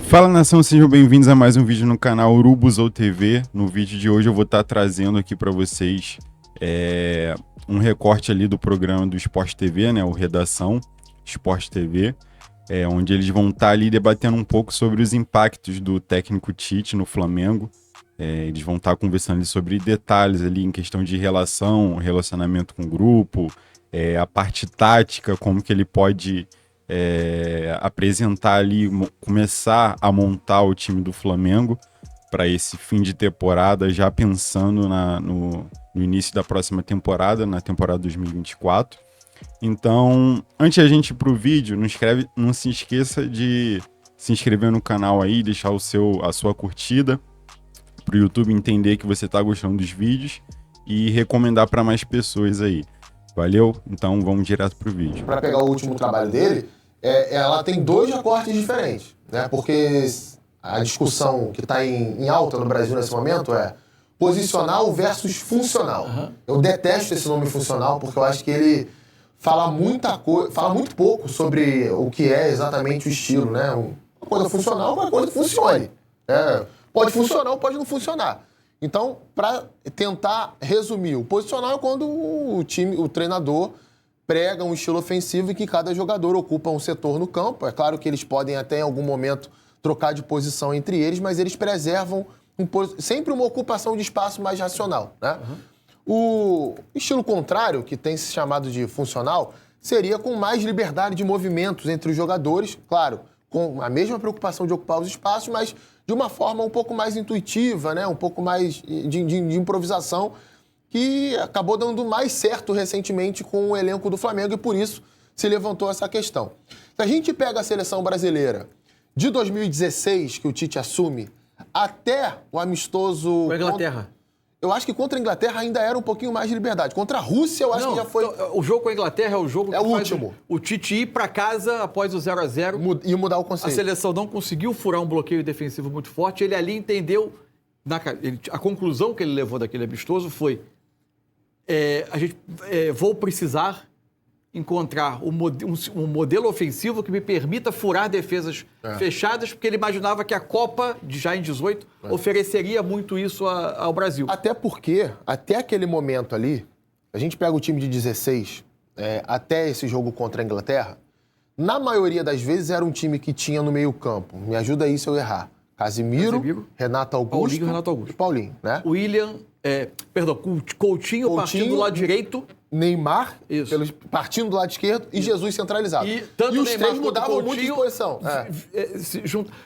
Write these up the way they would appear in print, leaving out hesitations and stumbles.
Fala nação, sejam bem-vindos a mais um vídeo no canal Urubuzou TV. No vídeo de hoje eu vou estar trazendo aqui para vocês um recorte ali do programa do Sport TV, né, o Redação Sport TV, onde eles vão estar ali debatendo um pouco sobre os impactos do técnico Tite no Flamengo. Eles vão estar conversando ali sobre detalhes ali em questão de relacionamento com o grupo, a parte tática, como que ele pode apresentar ali, começar a montar o time do Flamengo para esse fim de temporada, já pensando no início da próxima temporada, na temporada 2024. Então, antes de a gente ir pro vídeo, não se esqueça de se inscrever no canal aí, deixar a sua curtida, para o YouTube entender que você está gostando dos vídeos e recomendar para mais pessoas aí. Valeu? Então vamos direto pro vídeo. Para pegar o último trabalho dele, ela tem dois recortes diferentes, né? Porque a discussão que está em alta no Brasil nesse momento é posicional versus funcional. Uhum. Eu detesto esse nome funcional porque eu acho que ele fala muito pouco sobre o que é exatamente o estilo, né? Uma coisa funcional, uma coisa que funcione. Pode funcionar ou pode não funcionar. Então, para tentar resumir, o posicional é quando o treinador prega um estilo ofensivo em que cada jogador ocupa um setor no campo. É claro que eles podem até em algum momento trocar de posição entre eles, mas eles preservam sempre uma ocupação de espaço mais racional, né? Uhum. O estilo contrário, que tem se chamado de funcional, seria com mais liberdade de movimentos entre os jogadores, claro, com a mesma preocupação de ocupar os espaços, mas de uma forma um pouco mais intuitiva, né? Um pouco mais de improvisação, que acabou dando mais certo recentemente com o elenco do Flamengo e por isso se levantou essa questão. Se a gente pega a seleção brasileira de 2016, que o Tite assume, até o amistoso... Com a Inglaterra. Eu acho que contra a Inglaterra ainda era um pouquinho mais de liberdade. Contra a Rússia, eu acho que já foi... O jogo com a Inglaterra é o jogo que o último. O Tite ir para casa após o 0-0. E mudar o conceito. A seleção não conseguiu furar um bloqueio defensivo muito forte. Ele ali entendeu... A conclusão que ele levou daquele amistoso foi... vou precisar encontrar um modelo ofensivo que me permita furar defesas fechadas, porque ele imaginava que a Copa, já em 18, ofereceria muito isso ao Brasil. Até porque, até aquele momento ali, a gente pega o time de 16, até esse jogo contra a Inglaterra, na maioria das vezes era um time que tinha no meio campo, me ajuda aí se eu errar, Casimiro, Renato Augusto, e Paulinho, né? Coutinho partindo do lado direito. Neymar, partindo do lado esquerdo, e Jesus centralizado. E os três mudavam muito de posição.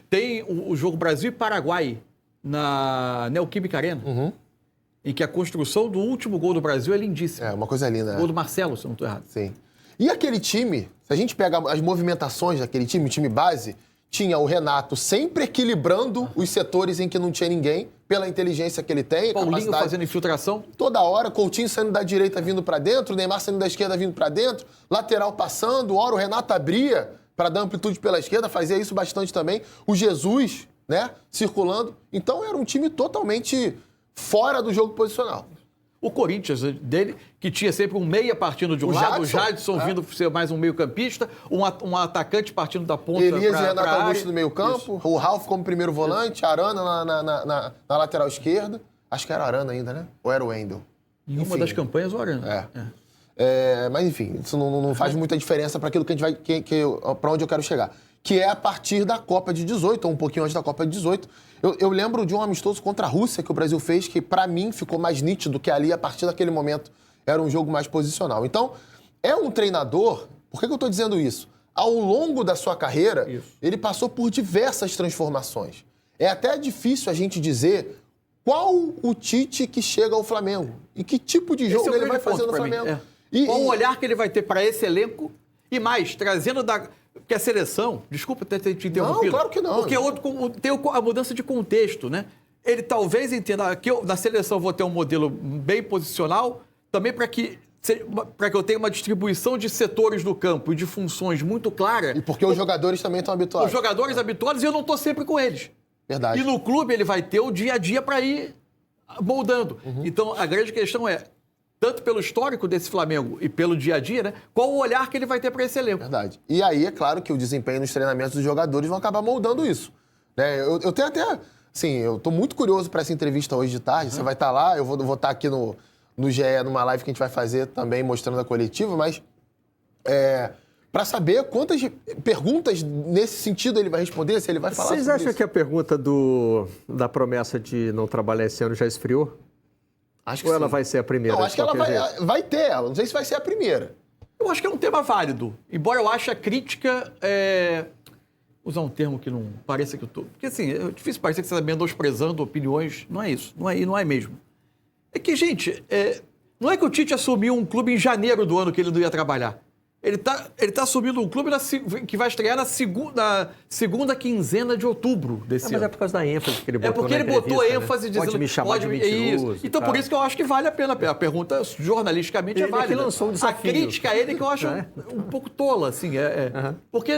Tem o jogo Brasil e Paraguai na Neoquímica Arena, em que a construção do último gol do Brasil é lindíssima. É uma coisa linda. O gol do Marcelo, se eu não estou errado. Sim. E aquele time, se a gente pega as movimentações daquele time, o time base, tinha o Renato sempre equilibrando os setores em que não tinha ninguém, pela inteligência que ele tem. Paulinho fazendo infiltração. Toda hora, Coutinho saindo da direita vindo para dentro, Neymar saindo da esquerda vindo para dentro, lateral passando, hora o Renato abria para dar amplitude pela esquerda, fazia isso bastante também. O Jesus, né, circulando. Então era um time totalmente fora do jogo posicional. O Corinthians dele, que tinha sempre um meia partindo de um lado, o Jadson vindo ser mais um meio-campista, um atacante partindo da ponta para Elias e Renato Augusto no meio-campo, o Ralf como primeiro volante, Arana na lateral esquerda. Acho que era Arana ainda, né? Ou era o Wendel? Em uma das campanhas, o Arana. Mas enfim, isso não faz muita diferença para aquilo que a gente vai, para onde eu quero chegar. Que é a partir da Copa de 18, ou um pouquinho antes da Copa de 18. Eu lembro de um amistoso contra a Rússia que o Brasil fez, que para mim ficou mais nítido que ali, a partir daquele momento, era um jogo mais posicional. Então, é um treinador... Por que eu estou dizendo isso? Ao longo da sua carreira, ele passou por diversas transformações. É até difícil a gente dizer qual o Tite que chega ao Flamengo e que tipo de jogo ele vai fazer no Flamengo. Qual o olhar que ele vai ter para esse elenco e mais, trazendo da... Porque a seleção, desculpa ter te interrompido. Não, claro que não. Porque tem a mudança de contexto, né? Ele talvez entenda que na seleção vou ter um modelo bem posicional, também para que eu tenha uma distribuição de setores do campo e de funções muito clara. E porque os jogadores também estão habituados. Os jogadores habituados e eu não estou sempre com eles. Verdade. E no clube ele vai ter o dia a dia para ir moldando. Então a grande questão é, tanto pelo histórico desse Flamengo e pelo dia a dia, né? Qual o olhar que ele vai ter para esse elenco? Verdade. E aí, é claro que o desempenho nos treinamentos dos jogadores vão acabar moldando isso. Né? Eu tenho até... Assim, eu tô muito curioso para essa entrevista hoje de tarde. Você vai estar lá, eu vou estar aqui no GE, numa live que a gente vai fazer também, mostrando a coletiva, mas... para saber quantas perguntas nesse sentido ele vai responder, se ele vai falar Vocês sobre acham isso. que a pergunta da promessa de não trabalhar esse ano já esfriou? Acho que Ou ela sim. vai ser a primeira? Não, de acho que ela qualquer jeito? vai ter ela. Não sei se vai ser a primeira. Eu acho que é um tema válido. Embora eu ache a crítica... usar um termo que não pareça que eu tô... Porque, assim, é difícil parecer que você está menosprezando opiniões. Não é isso. Não é mesmo. É que, gente, não é que o Tite assumiu um clube em janeiro do ano que ele não ia trabalhar. Ele tá assumindo um clube que vai estrear na segunda quinzena de outubro desse Mas ano. é por causa da ênfase que ele botou porque na ele botou entrevista, ênfase né? dizendo... Pode me chamar de mentiroso. Isso. Então, por isso que eu acho que vale a pena. A pergunta, jornalisticamente, Ele é válida. que lançou um desafio. A crítica a ele que eu acho um pouco tola, assim. Porque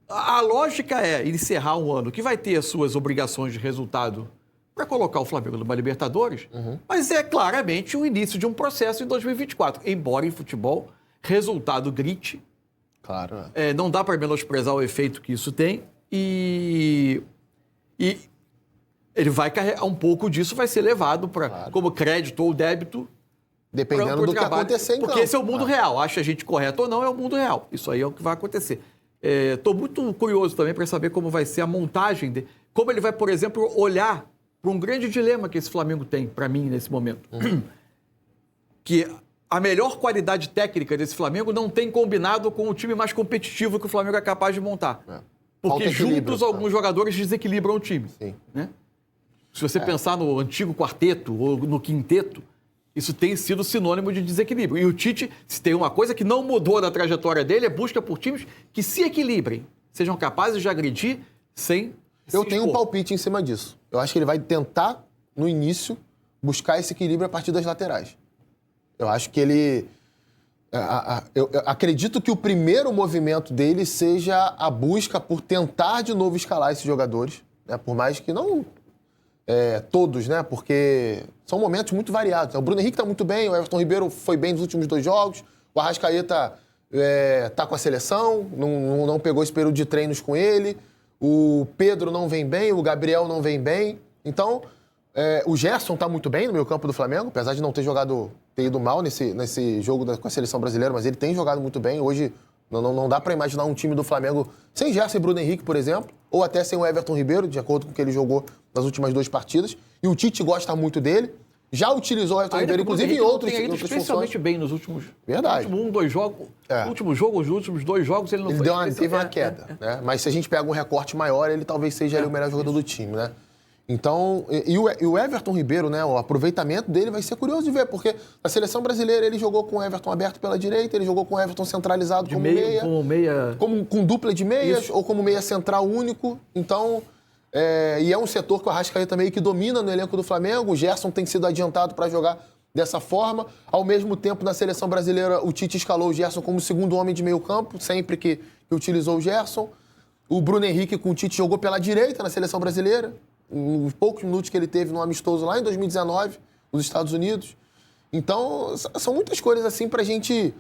a lógica é encerrar um ano que vai ter as suas obrigações de resultado para colocar o Flamengo numa Libertadores, mas é claramente o início de um processo em 2024. Embora em futebol, resultado grite. Claro. Não dá para menosprezar o efeito que isso tem e ele vai carregar um pouco disso, vai ser levado como crédito ou débito. Dependendo do que acontecer em campo. Porque esse é o mundo real. Acha a gente correto ou não, é o mundo real. Isso aí é o que vai acontecer. Estou muito curioso também para saber como vai ser a montagem dele. Como ele vai, por exemplo, olhar para um grande dilema que esse Flamengo tem, para mim, nesse momento. Que a melhor qualidade técnica desse Flamengo não tem combinado com o time mais competitivo que o Flamengo é capaz de montar. Porque Falta equilíbrio, juntos alguns jogadores desequilibram o time. Sim. Né? Se você pensar no antigo quarteto ou no quinteto, isso tem sido sinônimo de desequilíbrio. E o Tite, se tem uma coisa que não mudou na trajetória dele, é busca por times que se equilibrem, sejam capazes de agredir sem Eu se tenho um expor. palpite em cima disso. Eu acho que ele vai tentar, no início, buscar esse equilíbrio a partir das laterais. Eu acho que ele... Eu acredito que o primeiro movimento dele seja a busca por tentar de novo escalar esses jogadores, né? Por mais que não todos, né? Porque são momentos muito variados. O Bruno Henrique está muito bem, o Everton Ribeiro foi bem nos últimos 2 jogos, o Arrascaeta tá com a seleção, não pegou esse período de treinos com ele, o Pedro não vem bem, o Gabriel não vem bem. Então, o Gerson está muito bem no meio campo do Flamengo, apesar de não ter ido mal nesse jogo com a seleção brasileira, mas ele tem jogado muito bem. Hoje não dá para imaginar um time do Flamengo sem Gerson e Bruno Henrique, por exemplo, ou até sem o Everton Ribeiro, de acordo com o que ele jogou nas últimas 2 partidas. E o Tite gosta muito dele. Já utilizou o Everton Ribeiro, inclusive em outras especialmente funções. bem nos últimos... Verdade. No último 1, 2 jogos. No último jogo, os últimos 2 jogos, ele não Ele foi... teve uma queda, né? Mas se a gente pega um recorte maior, ele talvez seja o melhor jogador do time, né? Então, e o Everton Ribeiro, né? O aproveitamento dele vai ser curioso de ver, porque na seleção brasileira ele jogou com o Everton aberto pela direita, ele jogou com o Everton centralizado como meia. Com dupla de meias, ou como meia central único. Então, e é um setor que o Arrascaeta meio que domina no elenco do Flamengo. O Gerson tem sido adiantado para jogar dessa forma. Ao mesmo tempo, na seleção brasileira, o Tite escalou o Gerson como segundo homem de meio campo, sempre que utilizou o Gerson. O Bruno Henrique com o Tite jogou pela direita na seleção brasileira, nos poucos minutos que ele teve no amistoso lá em 2019, nos Estados Unidos. Então, são muitas coisas assim pra gente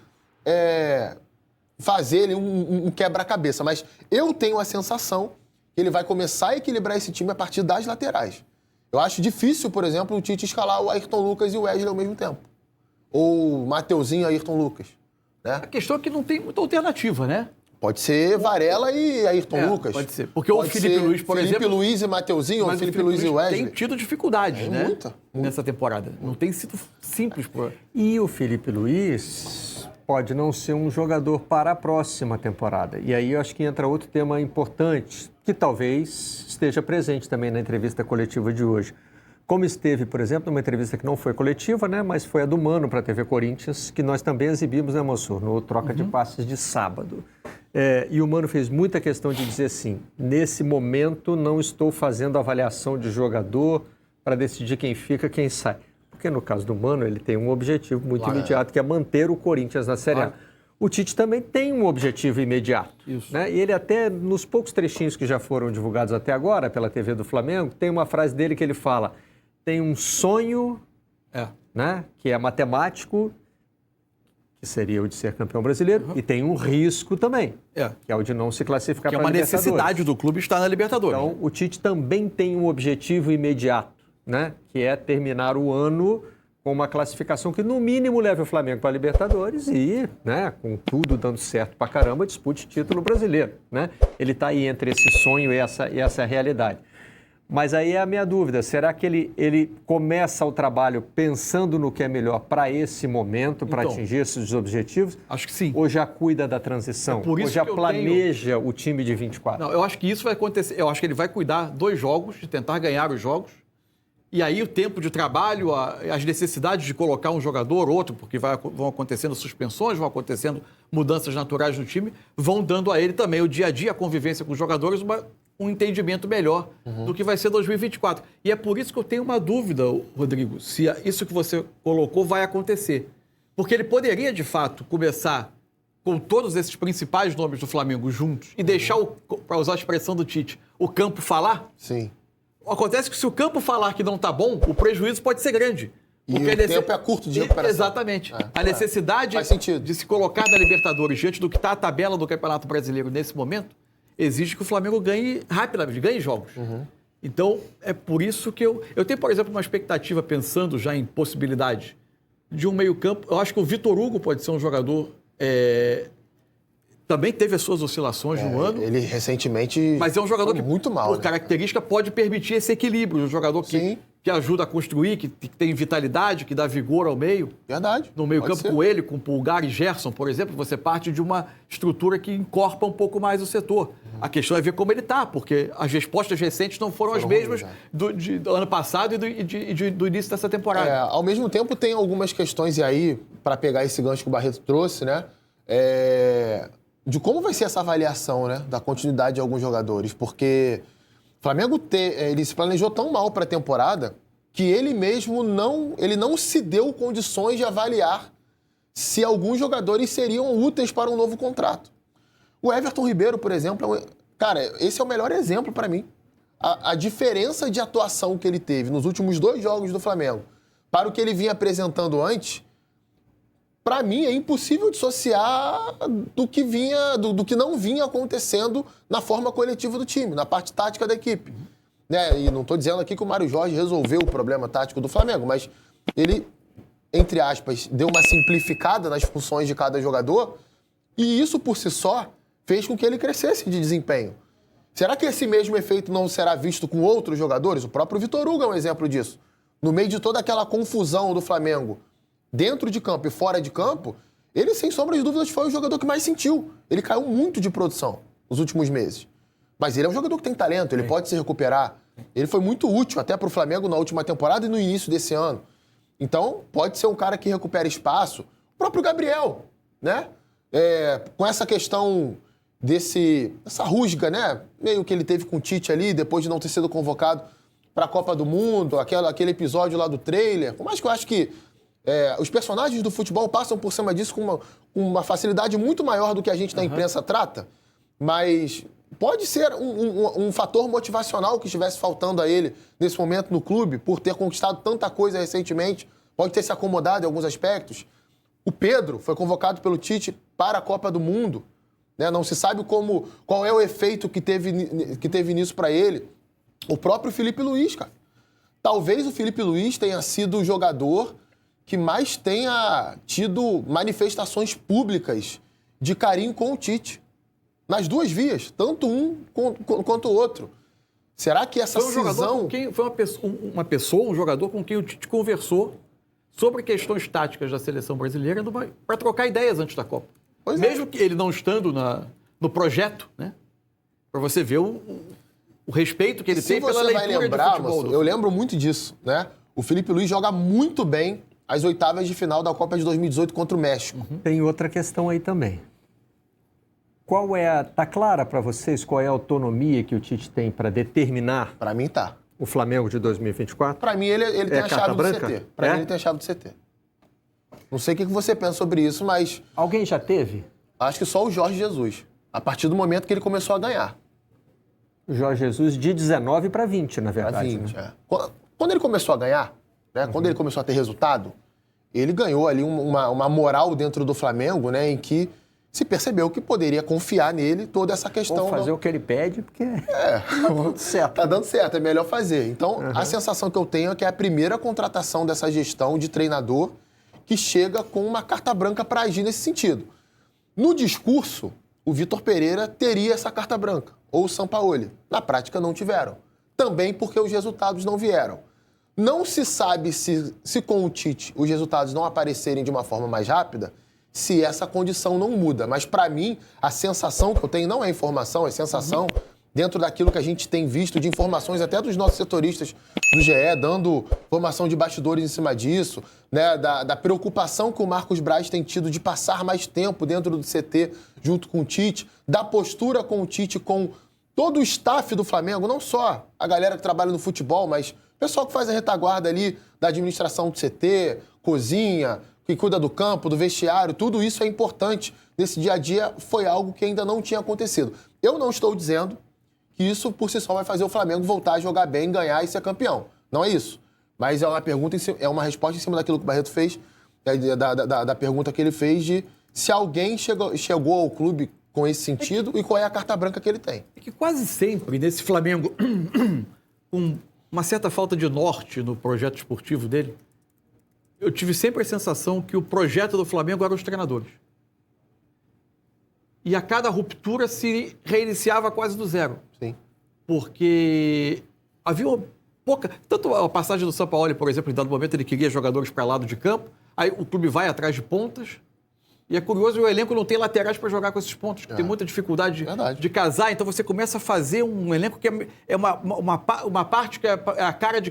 fazer ali um quebra-cabeça. Mas eu tenho a sensação que ele vai começar a equilibrar esse time a partir das laterais. Eu acho difícil, por exemplo, o Tite escalar o Ayrton Lucas e o Wesley ao mesmo tempo. Ou Mateuzinho e Ayrton Lucas. Né? A questão é que não tem muita alternativa, né? Pode ser Varela e Ayrton Lucas. Pode ser. Porque o Felipe Luiz, por exemplo... Felipe Luiz e Mateuzinho, ou Felipe Luiz e Wesley. tem tido dificuldades, né? Muita. Nessa temporada. Não tem sido simples. E o Felipe Luiz pode não ser um jogador para a próxima temporada. E aí eu acho que entra outro tema importante, que talvez esteja presente também na entrevista coletiva de hoje. Como esteve, por exemplo, numa entrevista que não foi coletiva, né, mas foi a do Mano para a TV Corinthians, que nós também exibimos, né, Mansur, no Troca de Passes de sábado. E o Mano fez muita questão de dizer assim, nesse momento não estou fazendo avaliação de jogador para decidir quem fica, quem sai. Porque no caso do Mano, ele tem um objetivo muito imediato, que é manter o Corinthians na Série A. O Tite também tem um objetivo imediato. Isso. Né? E ele até, nos poucos trechinhos que já foram divulgados até agora pela TV do Flamengo, tem uma frase dele que ele fala, tem um sonho, né, que é matemático, que seria o de ser campeão brasileiro, e tem um risco também, que é o de não se classificar para a Libertadores. Que é uma necessidade do clube estar na Libertadores. Então, o Tite também tem um objetivo imediato, né? Que é terminar o ano com uma classificação que, no mínimo, leve o Flamengo para a Libertadores e, né, com tudo dando certo para caramba, dispute título brasileiro, né? Ele está aí entre esse sonho e essa realidade. Mas aí é a minha dúvida, será que ele começa o trabalho pensando no que é melhor para esse momento, para atingir esses objetivos? Acho que sim. Ou já cuida da transição? Ou já planeja o time de 24? Não, eu acho que isso vai acontecer. Eu acho que ele vai cuidar 2 jogos, de tentar ganhar os jogos. E aí o tempo de trabalho, as necessidades de colocar um jogador, outro, porque vão acontecendo suspensões, vão acontecendo mudanças naturais no time, vão dando a ele também o dia a dia, a convivência com os jogadores, um entendimento melhor do que vai ser 2024. E é por isso que eu tenho uma dúvida, Rodrigo, se isso que você colocou vai acontecer. Porque ele poderia, de fato, começar com todos esses principais nomes do Flamengo juntos e deixar, para usar a expressão do Tite, o campo falar? Sim. Acontece que se o campo falar que não está bom, o prejuízo pode ser grande. E o tempo é curto de recuperação. Exatamente. A necessidade de se colocar na Libertadores diante do que está a tabela do Campeonato Brasileiro nesse momento exige que o Flamengo ganhe rapidamente, ganhe jogos. Então, é por isso que eu tenho, por exemplo, uma expectativa, pensando já em possibilidade de um meio-campo. Eu acho que o Vitor Hugo pode ser um jogador... Também teve as suas oscilações no ano. Ele recentemente... Mas é um jogador que, muito mal, por característica, pode permitir esse equilíbrio. Um jogador que ajuda a construir, que tem vitalidade, que dá vigor ao meio. Verdade. No meio-campo com ele, com Pulgar e Gerson, por exemplo, você parte de uma estrutura que encorpa um pouco mais o setor. A questão é ver como ele está, porque as respostas recentes não foram as mesmas do ano passado e do início dessa temporada. Ao mesmo tempo, tem algumas questões, e aí, para pegar esse gancho que o Barreto trouxe, né? De como vai ser essa avaliação, né, da continuidade de alguns jogadores, porque o Flamengo ele se planejou tão mal para a temporada que ele mesmo não se deu condições de avaliar se alguns jogadores seriam úteis para um novo contrato. O Everton Ribeiro, por exemplo, cara, esse é o melhor exemplo para mim. A diferença de atuação que ele teve nos últimos 2 jogos do Flamengo para o que ele vinha apresentando antes, para mim, é impossível dissociar do que não vinha acontecendo na forma coletiva do time, na parte tática da equipe. Né? E não estou dizendo aqui que o Mário Jorge resolveu o problema tático do Flamengo, mas ele, entre aspas, deu uma simplificada nas funções de cada jogador e isso, por si só, fez com que ele crescesse de desempenho. Será que esse mesmo efeito não será visto com outros jogadores? O próprio Vitor Hugo é um exemplo disso. No meio de toda aquela confusão do Flamengo, dentro de campo e fora de campo, ele, sem sombra de dúvidas, foi o jogador que mais sentiu. Ele caiu muito de produção nos últimos meses. Mas ele é um jogador que tem talento, ele pode se recuperar. Ele foi muito útil até para o Flamengo na última temporada e no início desse ano. Então, pode ser um cara que recupera espaço. O próprio Gabriel, né? Com essa questão dessa rusga, né? Meio que ele teve com o Tite ali, depois de não ter sido convocado para a Copa do Mundo, aquele episódio lá do trailer. Por mais que eu acho que os personagens do futebol passam por cima disso com uma facilidade muito maior do que a gente na imprensa trata, mas pode ser um fator motivacional que estivesse faltando a ele nesse momento no clube, por ter conquistado tanta coisa recentemente, pode ter se acomodado em alguns aspectos. O Pedro foi convocado pelo Tite para a Copa do Mundo, né? Não se sabe qual é o efeito que teve nisso para ele. O próprio Felipe Luiz, cara. Talvez o Felipe Luiz tenha sido o jogador que mais tenha tido manifestações públicas de carinho com o Tite. Nas 2 vias, tanto um quanto o outro. Será que essa cisão... Foi um jogador com quem o Tite conversou sobre questões táticas da seleção brasileira para trocar ideias antes da Copa. Mesmo que ele não estando no projeto, né? Para você ver o respeito que ele tem pela leitura do futebol. Se você vai lembrar, Moço, eu lembro muito disso, né? O Felipe Luiz joga muito bem as oitavas de final da Copa de 2018 contra o México. Tem outra questão aí também. Tá clara para vocês qual é a autonomia que o Tite tem para determinar? Para mim tá. O Flamengo de 2024? Para mim ele tem a chave do CT. Para mim ele tem a chave do CT. Não sei o que você pensa sobre isso, mas... Alguém já teve? Acho que só o Jorge Jesus. A partir do momento que ele começou a ganhar. O Jorge Jesus de 19 para 20, na verdade. Para 20, né? Quando ele começou a ganhar, né? Quando ele começou a ter resultado, ele ganhou ali uma moral dentro do Flamengo, né, em que se percebeu que poderia confiar nele toda essa questão. Vamos fazer o que ele pede, porque tá dando certo. Tá dando certo, é melhor fazer. Então, a sensação que eu tenho é que é a primeira contratação dessa gestão de treinador que chega com uma carta branca para agir nesse sentido. No discurso, o Vitor Pereira teria essa carta branca, ou o Sampaoli. Na prática, não tiveram. Também porque os resultados não vieram. Não se sabe se com o Tite os resultados não aparecerem de uma forma mais rápida, se essa condição não muda. Mas, para mim, a sensação que eu tenho não é informação, é sensação dentro daquilo que a gente tem visto de informações até dos nossos setoristas do GE, dando informação de bastidores em cima disso, né, da preocupação que o Marcos Braz tem tido de passar mais tempo dentro do CT junto com o Tite, da postura com o Tite, com todo o staff do Flamengo, não só a galera que trabalha no futebol, mas o pessoal que faz a retaguarda ali da administração do CT, cozinha, que cuida do campo, do vestiário, tudo isso é importante nesse dia a dia, foi algo que ainda não tinha acontecido. Eu não estou dizendo que isso por si só vai fazer o Flamengo voltar a jogar bem, ganhar e ser campeão. Não é isso. Mas é uma pergunta, é uma resposta em cima daquilo que o Barreto fez, da pergunta que ele fez de se alguém chegou ao clube com esse sentido e qual é a carta branca que ele tem. É que quase sempre nesse Flamengo, com uma certa falta de norte no projeto esportivo dele, eu tive sempre a sensação que o projeto do Flamengo eram os treinadores. E a cada ruptura se reiniciava quase do zero. Sim. Porque havia pouca... Tanto a passagem do Sampaoli, por exemplo, em dado momento ele queria jogadores para lado de campo, aí o clube vai atrás de pontas, e é curioso, o elenco não tem laterais para jogar com esses pontos, que tem muita dificuldade de casar, então você começa a fazer um elenco que é uma parte que é a cara de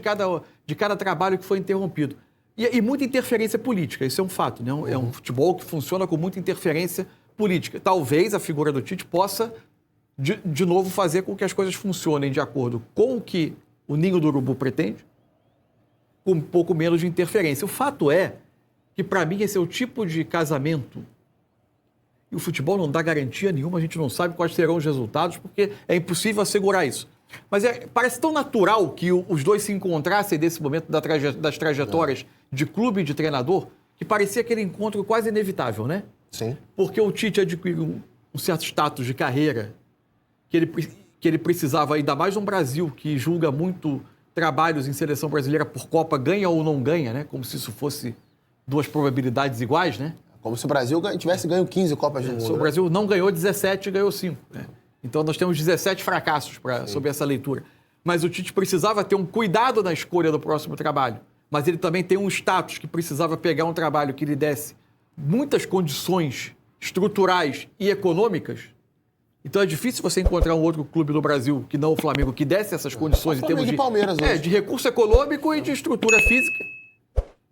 cada trabalho que foi interrompido. E muita interferência política, isso é um fato, né? É um futebol que funciona com muita interferência política. Talvez a figura do Tite possa, de novo, fazer com que as coisas funcionem de acordo com o que o Ninho do Urubu pretende, com um pouco menos de interferência. O fato é que, para mim, esse é o tipo de casamento, e o futebol não dá garantia nenhuma, a gente não sabe quais serão os resultados, porque é impossível assegurar isso. Mas parece tão natural que os dois se encontrassem nesse momento das trajetórias de clube e de treinador, que parecia aquele encontro quase inevitável, né? Sim. Porque o Tite adquiriu um certo status de carreira que ele precisava, ainda mais num Brasil que julga muito trabalhos em seleção brasileira por Copa, ganha ou não ganha, né? Como se isso fosse duas probabilidades iguais, né? Como se o Brasil tivesse ganho 15 Copas do Mundo. O Brasil não ganhou 17 e ganhou 5, né? Então, nós temos 17 fracassos sobre essa leitura. Mas o Tite precisava ter um cuidado na escolha do próximo trabalho. Mas ele também tem um status que precisava pegar um trabalho que lhe desse muitas condições estruturais e econômicas. Então, é difícil você encontrar um outro clube no Brasil, que não o Flamengo, que desse essas condições em termos de Palmeiras hoje. De recurso econômico e de estrutura física.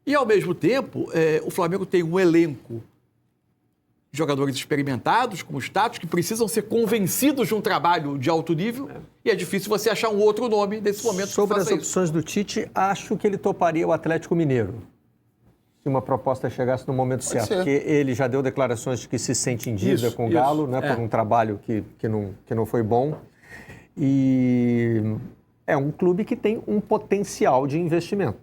E, ao mesmo tempo, o Flamengo tem um elenco de jogadores experimentados, com status, que precisam ser convencidos de um trabalho de alto nível, e é difícil você achar um outro nome nesse momento. Sobre as opções do Tite, acho que ele toparia o Atlético Mineiro, se uma proposta chegasse no momento certo, porque ele já deu declarações de que se sente em dívida com o Galo, né, por um trabalho que não foi bom, e é um clube que tem um potencial de investimento.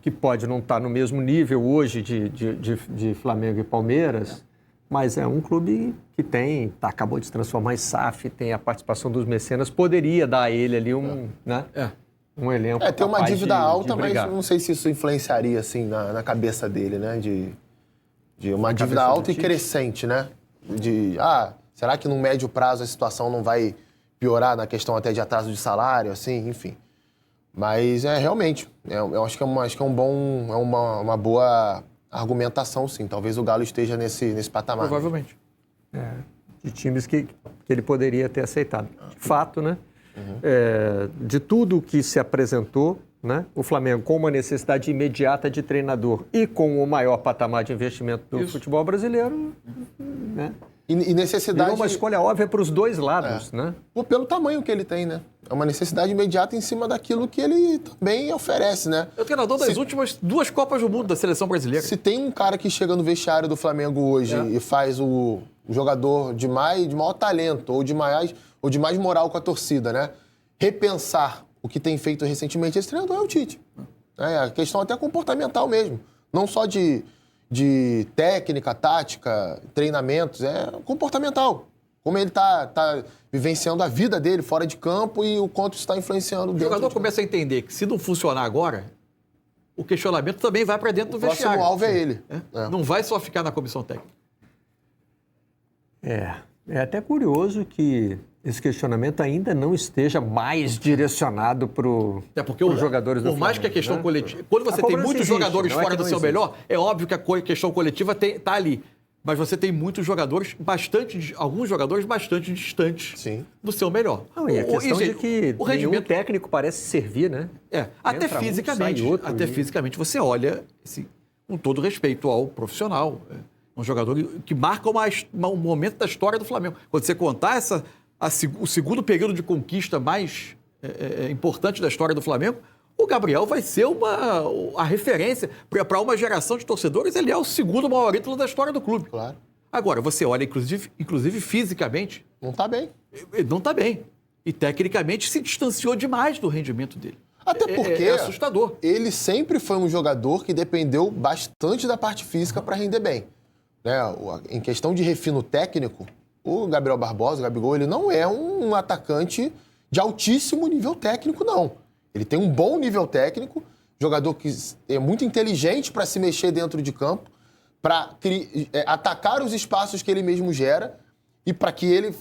Que pode não estar no mesmo nível hoje de Flamengo e Palmeiras, mas é um clube que acabou de se transformar em SAF, tem a participação dos mecenas, poderia dar a ele ali um elenco. Tem uma dívida alta, mas não sei se isso influenciaria assim na cabeça dele, né? De uma dívida alta e crescente, né? Será que no médio prazo a situação não vai piorar na questão até de atraso de salário, assim, enfim. Mas realmente, eu acho que é uma boa argumentação, sim. Talvez o Galo esteja nesse patamar. Provavelmente. De times que ele poderia ter aceitado. De fato, né? De tudo que se apresentou, né? O Flamengo com uma necessidade imediata de treinador e com o maior patamar de investimento do futebol brasileiro, né? E necessidade... É uma escolha óbvia para os dois lados, né? Pelo tamanho que ele tem, né? É uma necessidade imediata em cima daquilo que ele também oferece, né? É o treinador das últimas 2 Copas do Mundo da seleção brasileira. Se tem um cara que chega no vestiário do Flamengo hoje e faz o jogador de maior talento ou de mais moral com a torcida, né? Repensar o que tem feito recentemente, esse treinador é o Tite. A questão até comportamental mesmo. Não só de de técnica, tática, treinamentos, é comportamental. Como ele tá vivenciando a vida dele fora de campo e o quanto isso está influenciando O dentro. jogador começa a entender que se não funcionar agora, o questionamento também vai para dentro do O próximo vestiário. alvo é ele. É. Não vai só ficar na comissão técnica. É até curioso que esse questionamento ainda não esteja mais direcionado para os jogadores do Flamengo. Por mais que a questão né? coletiva... Quando você A tem cobrança muitos existe, jogadores não é fora que do não seu existe. melhor, é óbvio que a questão coletiva está ali. Mas você tem muitos jogadores alguns jogadores bastante distantes Sim. do seu melhor. Não, e a questão de que o nenhum rendimento técnico parece servir, né? até Entra fisicamente. sai outro, Até e- fisicamente você olha, assim, com todo respeito ao profissional, um jogador que marca um momento da história do Flamengo. Quando você contar o segundo período de conquista mais importante da história do Flamengo, o Gabriel vai ser a referência para uma geração de torcedores. Ele é o segundo maior ídolo da história do clube. Claro. Agora, você olha, inclusive fisicamente, Não tá bem. ele não está bem. E tecnicamente se distanciou demais do rendimento dele. Até porque É assustador. ele sempre foi um jogador que dependeu bastante da parte física para render bem. Né? Em questão de refino técnico, o Gabriel Barbosa, o Gabigol, ele não é um atacante de altíssimo nível técnico, não. Ele tem um bom nível técnico, jogador que é muito inteligente para se mexer dentro de campo, para atacar os espaços que ele mesmo gera, e para que ele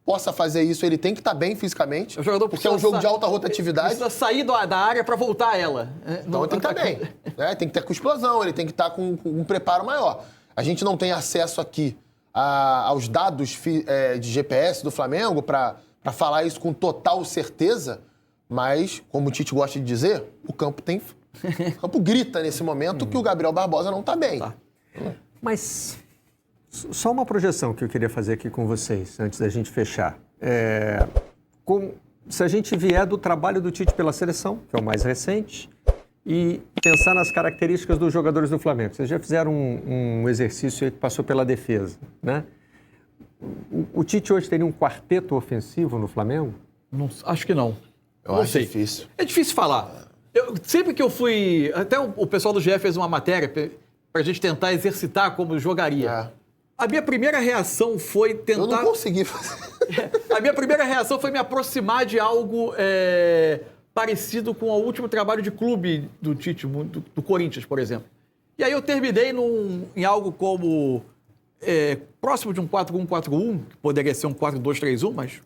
possa fazer isso, ele tem que estar bem fisicamente, O jogador porque é um jogo de alta rotatividade. Precisa sair da área para voltar a ela. Então ele tem que estar bem, né? Tem que estar com explosão, ele tem que estar com um preparo maior. A gente não tem acesso aqui aos dados de GPS do Flamengo para falar isso com total certeza, mas, como o Tite gosta de dizer, o campo grita nesse momento que o Gabriel Barbosa não está bem. Tá. Mas só uma projeção que eu queria fazer aqui com vocês, antes da gente fechar. Se a gente vier do trabalho do Tite pela seleção, que é o mais recente, e pensar nas características dos jogadores do Flamengo. Vocês já fizeram um exercício aí que passou pela defesa, né? O Tite hoje teria um quarteto ofensivo no Flamengo? Acho que não. Eu Não acho sei. difícil. É difícil falar. Sempre que eu fui... Até o pessoal do GE fez uma matéria para a gente tentar exercitar como jogaria. É. A minha primeira reação foi tentar... Eu não consegui fazer. A minha primeira reação foi me aproximar de algo parecido com o último trabalho de clube do Tite, do Corinthians, por exemplo. E aí eu terminei em algo como próximo de um 4-1-4-1, que poderia ser um 4-2-3-1, mas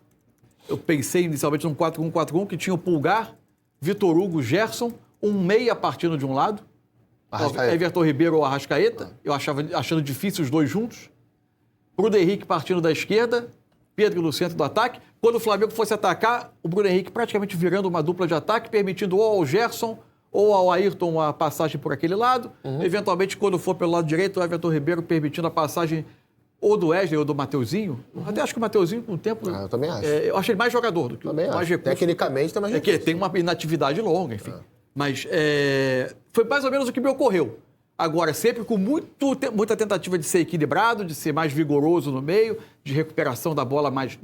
eu pensei inicialmente num 4-1-4-1 que tinha o Pulgar, Vitor Hugo, Gerson, um meia partindo de um lado, Everton Ribeiro ou Arrascaeta, eu achando difícil os dois juntos, Bruno Henrique partindo da esquerda, Pedro no centro do ataque. Quando o Flamengo fosse atacar, o Bruno Henrique praticamente virando uma dupla de ataque, permitindo ou ao Gerson ou ao Ayrton a passagem por aquele lado. Eventualmente, quando for pelo lado direito, o Everton Ribeiro permitindo a passagem ou do Wesley ou do Mateuzinho. Até acho que o Mateuzinho, com o tempo... eu também acho. Eu achei ele mais jogador do que Também mais acho. recurso. Tecnicamente, tem mais recurso. Tem uma inatividade longa, enfim. Mas foi mais ou menos o que me ocorreu. Agora, sempre com muita tentativa de ser equilibrado, de ser mais vigoroso no meio, de recuperação da bola mais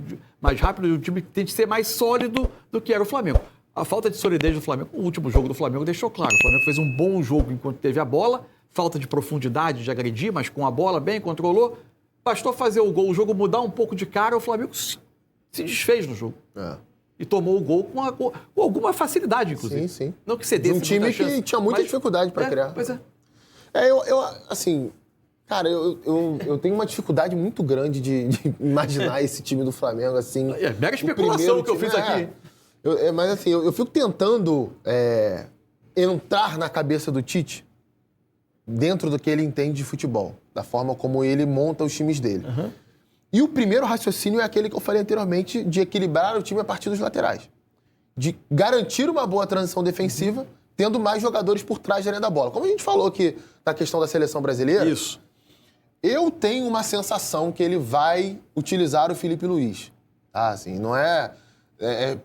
rápido, e o time tem de ser mais sólido do que era o Flamengo. A falta de solidez do Flamengo, o último jogo do Flamengo deixou claro. O Flamengo fez um bom jogo enquanto teve a bola, falta de profundidade de agredir, mas com a bola bem, controlou. Bastou fazer o gol, o jogo mudar um pouco de cara, o Flamengo se desfez no jogo. E tomou o gol com alguma facilidade, inclusive. Sim. Não que cedesse Um time muita chance, que tinha muita dificuldade para criar. Pois é. Assim, cara, eu tenho uma dificuldade muito grande de imaginar esse time do Flamengo, assim. Mega especulação que eu fiz aqui. Mas assim, eu fico tentando entrar na cabeça do Tite dentro do que ele entende de futebol, da forma como ele monta os times dele. E o primeiro raciocínio é aquele que eu falei anteriormente, de equilibrar o time a partir dos laterais. De garantir uma boa transição defensiva, tendo mais jogadores por trás da linha da bola. Como a gente falou aqui na questão da seleção brasileira, Isso. Eu tenho uma sensação que ele vai utilizar o Felipe Luiz. Assim, não é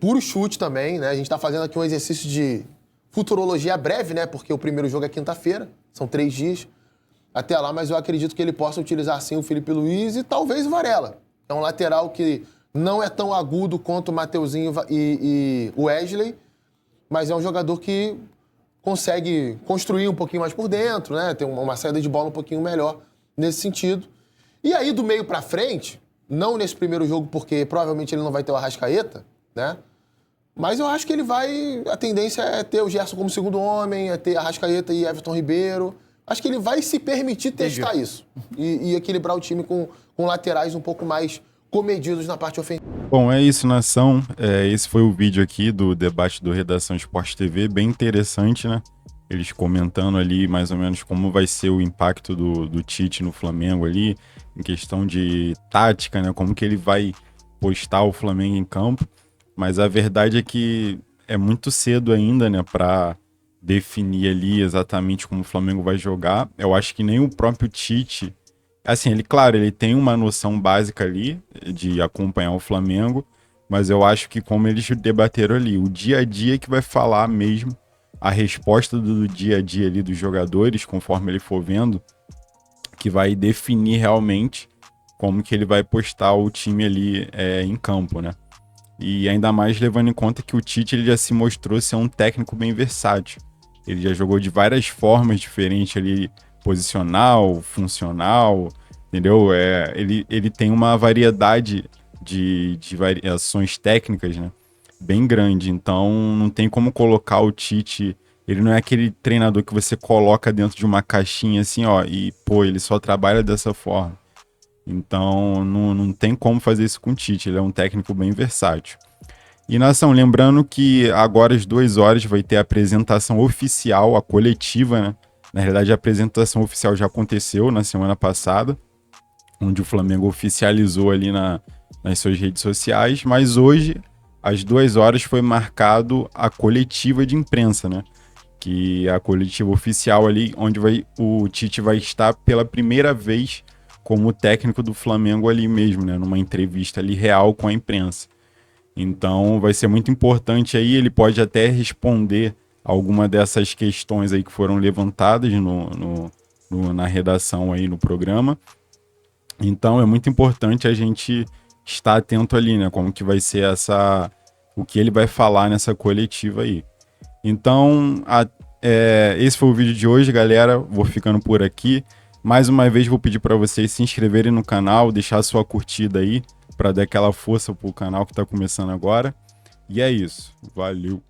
puro chute também, né? A gente está fazendo aqui um exercício de futurologia breve, né? Porque o primeiro jogo é quinta-feira, são 3 dias até lá, mas eu acredito que ele possa utilizar sim o Felipe Luiz e talvez o Varela. É um lateral que não é tão agudo quanto o Mateuzinho e o Wesley, mas é um jogador que consegue construir um pouquinho mais por dentro, né? Tem uma saída de bola um pouquinho melhor nesse sentido. E aí, do meio pra frente, não nesse primeiro jogo, porque provavelmente ele não vai ter o Arrascaeta, né? Mas eu acho que ele vai... A tendência é ter o Gerson como segundo homem, é ter Arrascaeta e Everton Ribeiro. Acho que ele vai se permitir testar isso e equilibrar o time com laterais um pouco mais comedidos na parte ofensiva. Bom, é isso, nação. Esse foi o vídeo aqui do debate do Redação Esporte TV. Bem interessante, né? Eles comentando ali mais ou menos como vai ser o impacto do Tite no Flamengo ali, em questão de tática, né? Como que ele vai postar o Flamengo em campo. Mas a verdade é que é muito cedo ainda, né? Para definir ali exatamente como o Flamengo vai jogar. Eu acho que nem o próprio Tite... Assim, ele tem uma noção básica ali de acompanhar o Flamengo, mas eu acho que como eles debateram ali, o dia a dia que vai falar mesmo a resposta do dia a dia ali dos jogadores, conforme ele for vendo, que vai definir realmente como que ele vai postar o time ali em campo, né? E ainda mais levando em conta que o Tite ele já se mostrou ser um técnico bem versátil. Ele já jogou de várias formas diferentes ali, posicional, funcional, entendeu? Ele tem uma variedade de variações técnicas, né? Bem grande, então não tem como colocar o Tite... Ele não é aquele treinador que você coloca dentro de uma caixinha assim, ó, e pô, ele só trabalha dessa forma. Então não tem como fazer isso com o Tite, ele é um técnico bem versátil. E, nação, lembrando que agora às 2 horas vai ter a apresentação oficial, a coletiva, né? Na realidade, a apresentação oficial já aconteceu na semana passada, onde o Flamengo oficializou ali nas suas redes sociais, mas hoje, às 2 horas, foi marcado a coletiva de imprensa, né? Que é a coletiva oficial ali, onde o Tite vai estar pela primeira vez como técnico do Flamengo ali mesmo, né? Numa entrevista ali real com a imprensa. Então vai ser muito importante aí, ele pode até responder alguma dessas questões aí que foram levantadas na redação aí no programa. Então é muito importante a gente estar atento ali, né? Como que vai ser o que ele vai falar nessa coletiva aí. Então, esse foi o vídeo de hoje, galera. Vou ficando por aqui. Mais uma vez vou pedir para vocês se inscreverem no canal, deixar sua curtida aí, para dar aquela força pro canal que tá começando agora. E é isso. Valeu!